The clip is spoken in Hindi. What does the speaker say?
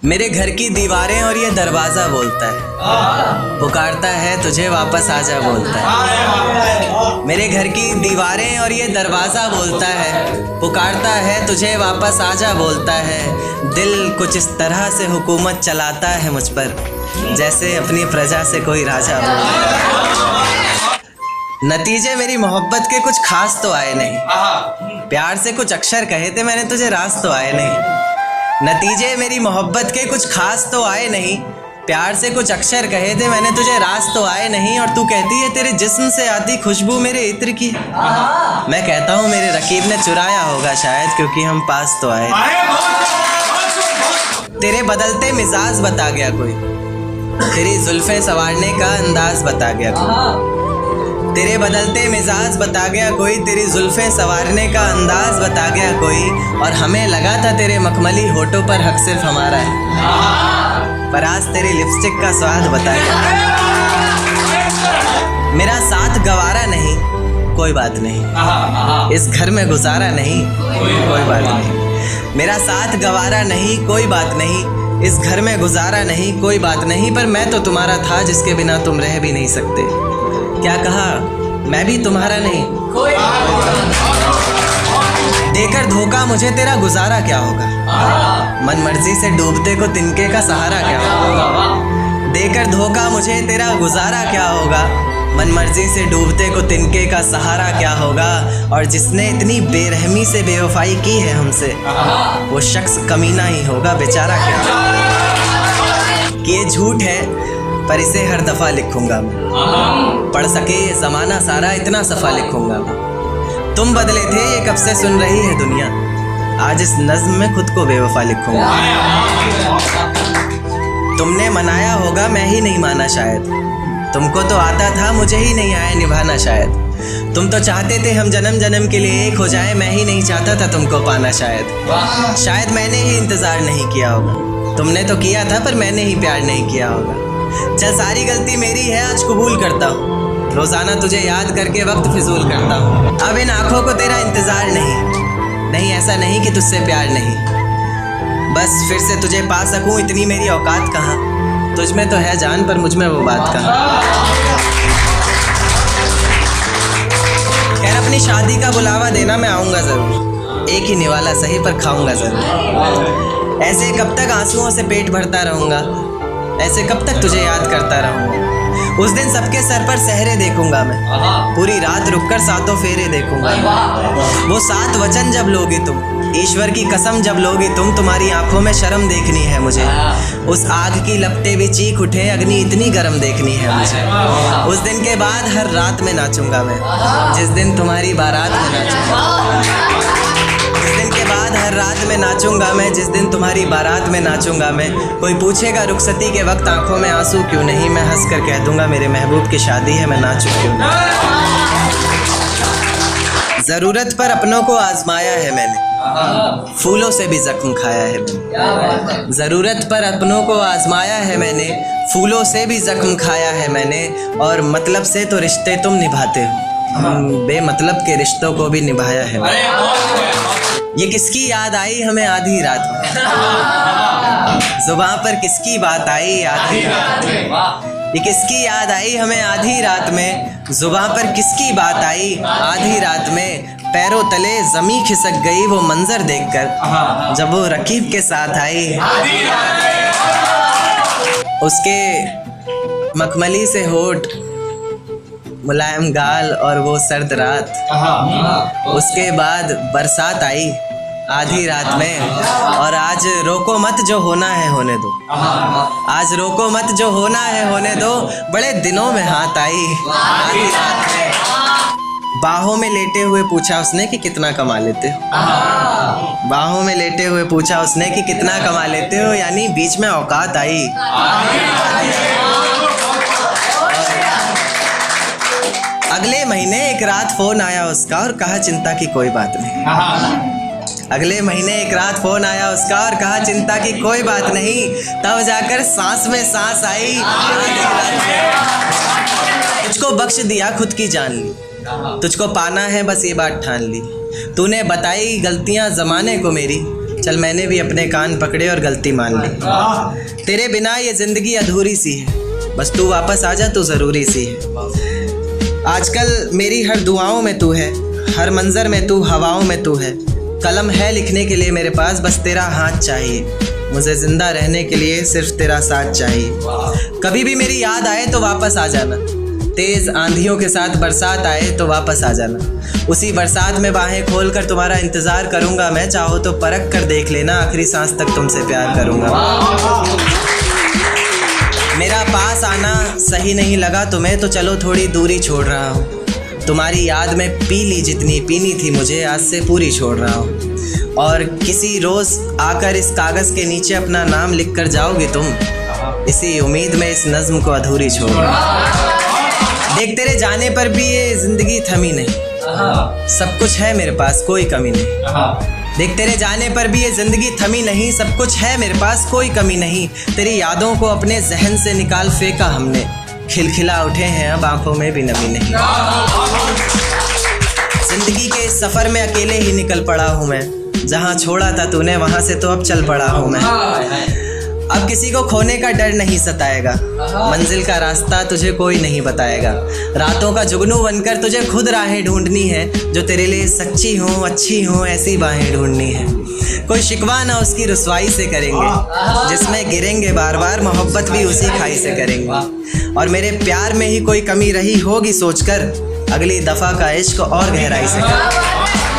मेरे घर की दीवारें और ये दरवाजा बोलता है, पुकारता है तुझे वापस आजा बोलता है। मेरे घर की दीवारें और ये दरवाजा बोलता है, पुकारता है तुझे वापस आजा बोलता है। दिल कुछ इस तरह से हुकूमत चलाता है मुझ पर, जैसे अपनी प्रजा से कोई राजा बोलता है। नतीजे मेरी मोहब्बत के कुछ खास तो आए नहीं, प्यार से कुछ अक्षर कहे थे मैंने तुझे, रास तो आए नहीं। नतीजे मेरी मोहब्बत के कुछ खास तो आए नहीं, प्यार से कुछ अक्षर कहे थे मैंने तुझे, रास तो आए नहीं। और तू कहती है तेरे जिस्म से आती खुशबू मेरे इत्र की, मैं कहता हूँ मेरे रकीब ने चुराया होगा शायद, क्योंकि हम पास तो आए। तेरे बदलते मिजाज बता गया कोई, तेरी जुल्फें संवारने का अंदाज बता गया कोई। तेरे बदलते मिजाज बता गया कोई, तेरी जुल्फें संवारने का अंदाज बता गया कोई। और हमें लगा था तेरे मखमली होठों पर हक सिर्फ हमारा है, पर आज तेरी लिपस्टिक का स्वाद बता गया। मेरा साथ गवारा नहीं कोई बात नहीं, इस घर में गुजारा नहीं कोई बात नहीं। मेरा साथ गवारा नहीं कोई बात नहीं, इस घर में गुजारा नहीं कोई बात नहीं। पर मैं तो तुम्हारा था जिसके बिना तुम रह भी नहीं सकते। क्या कहा, मैं भी तुम्हारा नहीं। देकर धोखा मुझे तेरा गुजारा क्या होगा, मन मर्जी से डूबते को तिनके का सहारा क्या होगा। देकर धोखा मुझे तेरा गुजारा क्या होगा, मन मर्जी से डूबते को तिनके का सहारा क्या होगा। और जिसने इतनी बेरहमी से बेवफाई की है हमसे, वो शख्स कमीना ही होगा बेचारा क्या होगा। कि ये झूठ है पर इसे हर दफा लिखूंगा मैं, पढ़ सके ये जमाना सारा इतना सफा लिखूंगा मैं। तुम बदले थे ये कब से सुन रही है दुनिया, आज इस नज्म में खुद को बेवफा लिखूंगा। तुमने मनाया होगा मैं ही नहीं माना शायद, तुमको तो आता था मुझे ही नहीं आया निभाना शायद। तुम तो चाहते थे हम जन्म जन्म के लिए एक हो जाए, मैं ही नहीं चाहता था तुमको पाना शायद। शायद मैंने ही इंतजार नहीं किया होगा, तुमने तो किया था पर मैंने ही प्यार नहीं किया होगा। चल सारी गलती मेरी है आज कबूल करता हूँ, रोजाना तुझे याद करके वक्त फिजूल करता हूँ। अब इन आँखों को तेरा इंतजार नहीं, ऐसा नहीं कि तुझसे प्यार नहीं, बस फिर से तुझे पा सकूँ इतनी मेरी औकात कहाँ। तुझ में तो है जान पर मुझ में वो बात कहाँ। खैर अपनी शादी का बुलावा देना मैं आऊँगा ज़रूर, एक ही निवाला सही पर खाऊँगा ज़रूर। ऐसे कब तक आंसुओं से पेट भरता रहूँगा, ऐसे कब तक तुझे याद करता रहूँगा। उस दिन सबके सर पर सहरे देखूंगा मैं, पूरी रात रुककर सातों फेरे देखूंगा। वो 7 वचन जब लोगी तुम, ईश्वर की कसम जब लोगी तुम, तुम्हारी आंखों में शर्म देखनी है मुझे। उस आग की लपटें भी चीख उठे, अग्नि इतनी गर्म देखनी है मुझे। उस दिन के बाद हर रात में नाचूंगा मैं, जिस दिन तुम्हारी बारात में नाचूंगा। उस दिन के बाद हर रात में नाचूंगा मैं, जिस दिन तुम्हारी बारात में नाचूंगा मैं। कोई पूछेगा रुखसती के वक्त आंखों में आंसू क्यों नहीं, मैं हंस कर कह दूंगा मेरे महबूब की शादी है मैं नाचूं क्यों नहीं। जरूरत पर अपनों को आजमाया है मैंने, फूलों से भी जख्म खाया है मैंने। जरूरत पर अपनों को आजमाया है मैंने, फूलों से भी जख्म खाया है मैंने। और मतलब से तो रिश्ते तुम निभाते हो, बेमतलब के रिश्तों को भी निभाया है मैंने। ये किसकी याद आई हमें आधी रात में, जुबान पर किसकी बात आई आधी रात में। ये किसकी याद आई हमें आधी रात में, जुबान पर किसकी बात आई आधी रात में। पैरों तले जमी खिसक गई वो मंजर देखकर, जब वो रकीब के साथ आई। उसके मखमली से होठ, मुलायम गाल और वो सर्द रात। उसके बाद बरसात आई आधी रात में। और आज रोको मत जो होना है होने दो, आज रोको मत जो होना है होने दो। बड़े दिनों में हाथ आई आधी रात में। बाहों में लेटे हुए पूछा उसने कि कितना कमा लेते हो, बाहों में लेटे हुए पूछा उसने कि कितना कमा लेते हो। यानी बीच में औकात आई। अगले महीने एक रात फोन आया उसका और कहा चिंता की कोई बात नहीं। अगले महीने एक रात फोन आया उसका और कहा चिंता की कोई बात नहीं। तब जाकर सांस में सांस आई। तुझको बख्श दिया खुद की जान ली, तुझको पाना है बस ये बात ठान ली। तूने बताई गलतियां जमाने को मेरी, चल मैंने भी अपने कान पकड़े और गलती मान ली। तेरे बिना ये जिंदगी अधूरी सी है, बस तू वापस आ जा, तू ज़रूरी सी है। आजकल मेरी हर दुआओं में तू है, हर मंजर में तू, हवाओं में तू है। कलम है लिखने के लिए मेरे पास, बस तेरा हाथ चाहिए। मुझे ज़िंदा रहने के लिए सिर्फ तेरा साथ चाहिए। कभी भी मेरी याद आए तो वापस आ जाना, तेज़ आंधियों के साथ बरसात आए तो वापस आ जाना। उसी बरसात में बाहें खोल कर तुम्हारा इंतज़ार करूँगा मैं, चाहो तो परख कर देख लेना, आखिरी सांस तक तुमसे प्यार करूँगा। मेरा पास आना सही नहीं लगा तुम्हें तो चलो थोड़ी दूरी छोड़ रहा हूँ। तुम्हारी याद में पी ली जितनी पीनी थी मुझे, आज से पूरी छोड़ रहा हूँ। और किसी रोज़ आकर इस कागज़ के नीचे अपना नाम लिख कर जाओगी तुम, इसी उम्मीद में इस नज़्म को अधूरी छोड़ रहा हूँ। देख तेरे जाने पर भी ये ज़िंदगी थमी नहीं, सब कुछ है मेरे पास, कोई कमी नहीं। देख तेरे जाने पर भी ये ज़िंदगी थमी नहीं, सब कुछ है मेरे पास, कोई कमी नहीं। तेरी यादों को अपने जहन से निकाल फेंका हमने, खिलखिला उठे हैं अब आंखों में भी नमी नहीं। जिंदगी के इस सफ़र में अकेले ही निकल पड़ा हूँ मैं, जहाँ छोड़ा था तूने वहाँ से तो अब चल पड़ा हूँ मैं। अब किसी को खोने का डर नहीं सताएगा, मंजिल का रास्ता तुझे कोई नहीं बताएगा। रातों का जुगनू बनकर तुझे खुद राहें ढूंढनी है, जो तेरे लिए सच्ची हों अच्छी हों ऐसी बाहें ढूंढनी है। कोई शिकवा ना उसकी रुसवाई से करेंगे, जिसमें गिरेंगे बार बार मोहब्बत भी उसी खाई से करेंगे। और मेरे प्यार में ही कोई कमी रही होगी सोचकर, अगली दफ़ा का इश्क और गहराई से कर।